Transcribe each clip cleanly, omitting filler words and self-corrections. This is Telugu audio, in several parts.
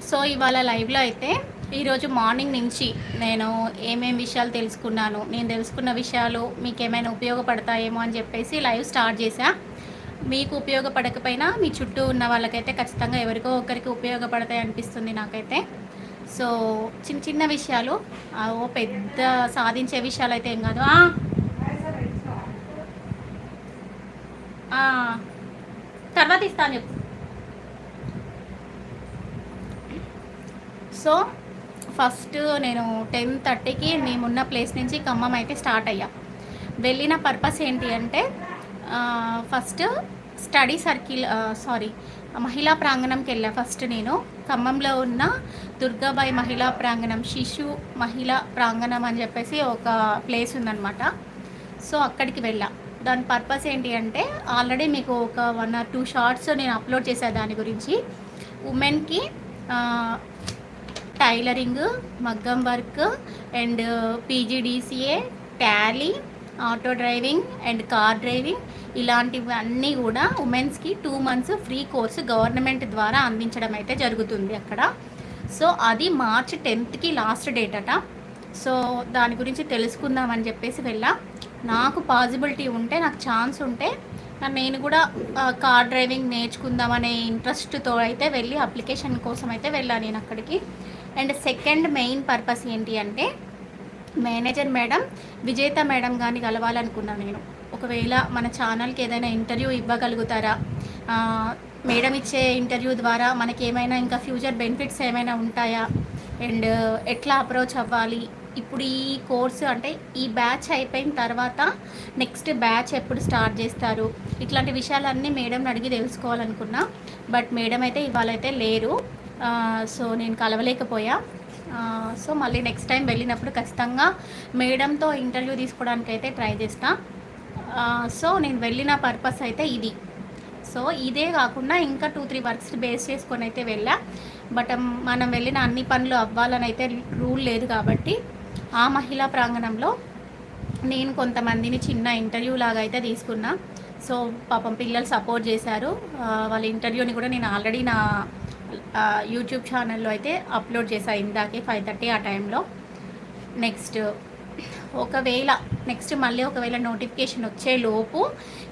సో ఇవాళ లైవ్లో అయితే ఈరోజు మార్నింగ్ నుంచి నేను ఏమేమి విషయాలు తెలుసుకున్నాను, నేను తెలుసుకున్న విషయాలు మీకు ఏమైనా ఉపయోగపడతాయేమో అని చెప్పేసి లైవ్ స్టార్ట్ చేశా. మీకు ఉపయోగపడకపోయినా మీ చుట్టూ ఉన్న వాళ్ళకైతే ఖచ్చితంగా ఎవరికో ఒకరికి ఉపయోగపడతాయి అనిపిస్తుంది నాకైతే. సో చిన్న చిన్న విషయాలు, ఓ పెద్ద సాధించే విషయాలు అయితే ఏం కాదు. తర్వాత ఇస్తాను చెప్పు. సో ఫస్ట్ నేను 10:30కి మేమున్న ప్లేస్ నుంచి ఖమ్మం అయితే స్టార్ట్ అయ్యా. వెళ్ళిన పర్పస్ ఏంటి అంటే ఫస్ట్ స్టడీ సర్కిల్ మహిళా ప్రాంగణంకి వెళ్ళా. ఫస్ట్ నేను ఖమ్మంలో ఉన్న దుర్గాబాయి మహిళా ప్రాంగణం, శిశు మహిళా ప్రాంగణం అని చెప్పేసి ఒక ప్లేస్ ఉందన్నమాట. సో అక్కడికి వెళ్ళా. దాని పర్పస్ ఏంటి అంటే ఆల్రెడీ మీకు ఒక 1 or 2 షార్ట్స్ నేను అప్లోడ్ చేశాను దాని గురించి. ఉమెన్కి టైలరింగ్, మగ్గం work and PGDCA, Tally, auto driving and car driving ఇలాంటివన్నీ కూడా ఉమెన్స్కి 2 months ఫ్రీ కోర్సు గవర్నమెంట్ ద్వారా అందించడం అయితే జరుగుతుంది అక్కడ. సో అది March 10th లాస్ట్ డేట్ అట. సో దాని గురించి తెలుసుకుందామని చెప్పేసి వెళ్ళా. నాకు పాసిబిలిటీ ఉంటే, నాకు ఛాన్స్ ఉంటే నేను కూడా కార్ డ్రైవింగ్ నేర్చుకుందామనే ఇంట్రెస్ట్తో అయితే వెళ్ళి అప్లికేషన్ కోసం అయితే వెళ్ళాను నేను అక్కడికి. అండ్ సెకండ్ మెయిన్ పర్పస్ ఏంటి అంటే మేనేజర్ మేడం విజేత మేడం కానీ కలవాలనుకున్నాను నేను. ఒకవేళ మన ఛానల్కి ఏదైనా ఇంటర్వ్యూ ఇవ్వగలుగుతారా, మేడం ఇచ్చే ఇంటర్వ్యూ ద్వారా మనకి ఏమైనా ఇంకా ఫ్యూచర్ బెనిఫిట్స్ ఏమైనా ఉంటాయా, అండ్ ఎట్లా అప్రోచ్ అవ్వాలి, ఇప్పుడు ఈ కోర్సు అంటే ఈ బ్యాచ్ అయిపోయిన తర్వాత నెక్స్ట్ బ్యాచ్ ఎప్పుడు స్టార్ట్ చేస్తారు, ఇట్లాంటి విషయాలన్నీ మేడంని అడిగి తెలుసుకోవాలనుకున్నా. బట్ మేడం అయితే ఇవాళ అయితే లేరు. సో నేను కలవలేకపోయా. సో మళ్ళీ నెక్స్ట్ టైం వెళ్ళినప్పుడు ఖచ్చితంగా మేడంతో ఇంటర్వ్యూ తీసుకోవడానికి అయితే ట్రై చేస్తా. సో నేను వెళ్ళిన పర్పస్ అయితే ఇది. సో ఇదే కాకుండా ఇంకా 2-3 వర్క్స్ బేస్ చేసుకొని అయితే వెళ్ళా. బట్ మనం వెళ్ళిన అన్ని పనులు అవ్వాలని అయితే రూల్ లేదు కాబట్టి ఆ మహిళా ప్రాంగణంలో నేను కొంతమందిని చిన్న ఇంటర్వ్యూ లాగా అయితే తీసుకున్నా. సో పాపం పిల్లలు సపోర్ట్ చేశారు. వాళ్ళ ఇంటర్వ్యూని కూడా నేను ఆల్రెడీ నా యూట్యూబ్ ఛానల్లో అయితే అప్లోడ్ చేశాను ఇందాకే 5:30 ఆ టైంలో. నెక్స్ట్ మళ్ళీ ఒకవేళ నోటిఫికేషన్ వచ్చేలోపు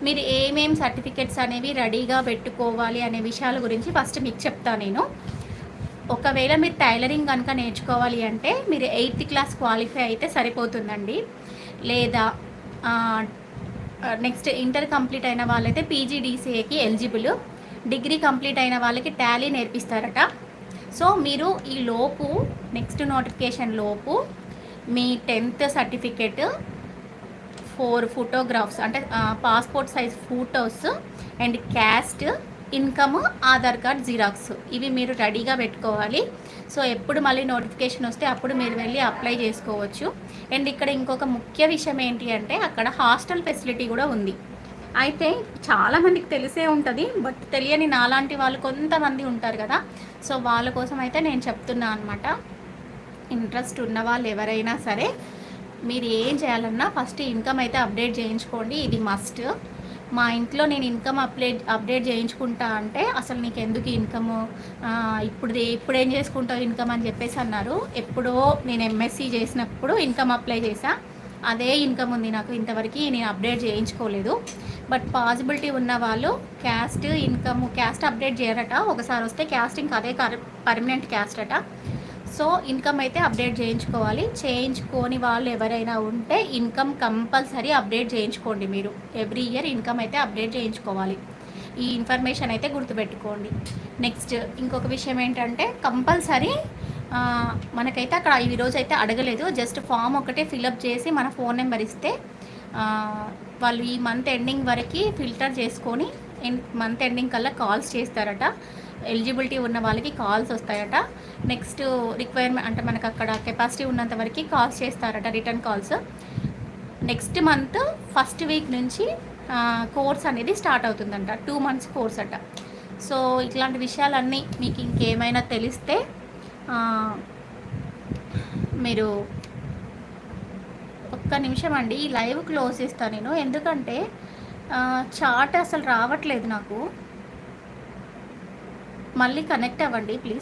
మీరు ఏమేం సర్టిఫికెట్స్ అనేవి రెడీగా పెట్టుకోవాలి అనే విషయాల గురించి ఫస్ట్ మీకు చెప్తాను నేను. ఒకవేళ మీరు టైలరింగ్ కనుక నేర్చుకోవాలి అంటే మీరు 8th క్లాస్ క్వాలిఫై అయితే సరిపోతుందండి. లేదా నెక్స్ట్ ఇంటర్ కంప్లీట్ అయిన వాళ్ళైతే పీజీడీసీఏకి ఎలిజిబుల్. డిగ్రీ కంప్లీట్ అయిన వాళ్ళకి టాలీ నేర్పిస్తారట. సో మీరు ఈ లోపు నెక్స్ట్ నోటిఫికేషన్ లోపు మీ 10th సర్టిఫికెట్, 4 ఫోటోగ్రాఫ్స్ అంటే passport size photos and caste, income, Aadhaar card xerox ఇవి మీరు రెడీగా పెట్టుకోవాలి. సో ఎప్పుడు మళ్ళీ నోటిఫికేషన్ వస్తే అప్పుడు మీరు వెళ్ళి అప్లై చేసుకోవచ్చు. అండ్ ఇక్కడ ఇంకొక ముఖ్య విషయం ఏంటి అంటే అక్కడ హాస్టల్ ఫెసిలిటీ కూడా ఉంది. అయితే చాలామందికి తెలిసే ఉంటుంది, బట్ తెలియని నాలాంటి వాళ్ళు కొంతమంది ఉంటారు కదా. సో వాళ్ళ కోసం అయితే నేను చెప్తున్నా అనమాట. ఇంట్రెస్ట్ ఉన్న వాళ్ళు ఎవరైనా సరే మీరు ఏం చేయాలన్నా ఫస్ట్ ఇన్కమ్ అయితే అప్డేట్ చేయించుకోండి. ఇది మస్ట్. మా ఇంట్లో నేను ఇన్కమ్ అప్డేట్ చేయించుకుంటా అంటే అసలు నీకు ఎందుకు ఇన్కమ్, ఇప్పుడు ఏం చేసుకుంటావు ఇన్కమ్ అని చెప్పేసి అన్నారు. ఎప్పుడో నేను ఎంఎస్సి చేసినప్పుడు ఇన్కమ్ అప్లై చేశా, అదే ఇన్కమ్ ఉంది నాకు. ఇంతవరకు నేను అప్డేట్ చేయించుకోలేదు. బట్ పాసిబిలిటీ ఉన్న వాళ్ళు క్యాస్ట్, ఇన్కమ్, క్యాస్ట్ అప్డేట్ చేయరట. ఒకసారి వస్తే క్యాస్ట్ ఇంకా అదే పర్మనెంట్ క్యాస్ట్ అట. సో ఇన్కమ్ అయితే అప్డేట్ చేయించుకోవాలి. చేయించుకోని వాళ్ళు ఎవరైనా ఉంటే ఇన్కమ్ కంపల్సరీ అప్డేట్ చేయించుకోండి. మీరు ఎవ్రీ ఇయర్ ఇన్కమ్ అయితే అప్డేట్ చేయించుకోవాలి. ఈ ఇన్ఫర్మేషన్ అయితే గుర్తుపెట్టుకోండి. నెక్స్ట్ ఇంకొక విషయం ఏంటంటే కంపల్సరీ మనకైతే అక్కడ ఈరోజు అయితే అడగలేదు, జస్ట్ ఫామ్ ఒకటే ఫిలప్ చేసి మన ఫోన్ నెంబర్ ఇస్తే వాళ్ళు ఈ మంత్ ఎండింగ్ వరకు ఫిల్టర్ చేసుకొని మంత్ ఎండింగ్ కల్లా కాల్స్ చేస్తారట. ఎలిజిబిలిటీ ఉన్న వాళ్ళకి కాల్స్ వస్తాయట. నెక్స్ట్ రిక్వైర్మెంట్ అంటే మనకు అక్కడ కెపాసిటీ ఉన్నంత వరకు కాల్స్ చేస్తారట, return calls. Next month first week నుంచి కోర్స్ అనేది స్టార్ట్ అవుతుందంట. 2 months కోర్స్ అట. సో ఇట్లాంటి విషయాలన్నీ మీకు ఇంకేమైనా తెలిస్తే మీరు ఒక్క నిమిషం అండి ఈ లైవ్ క్లోజ్ చేస్తాను నేను, ఎందుకంటే చాట్ అసలు రావట్లేదు నాకు. మళ్ళీ కనెక్ట్ అవ్వండి ప్లీజ్.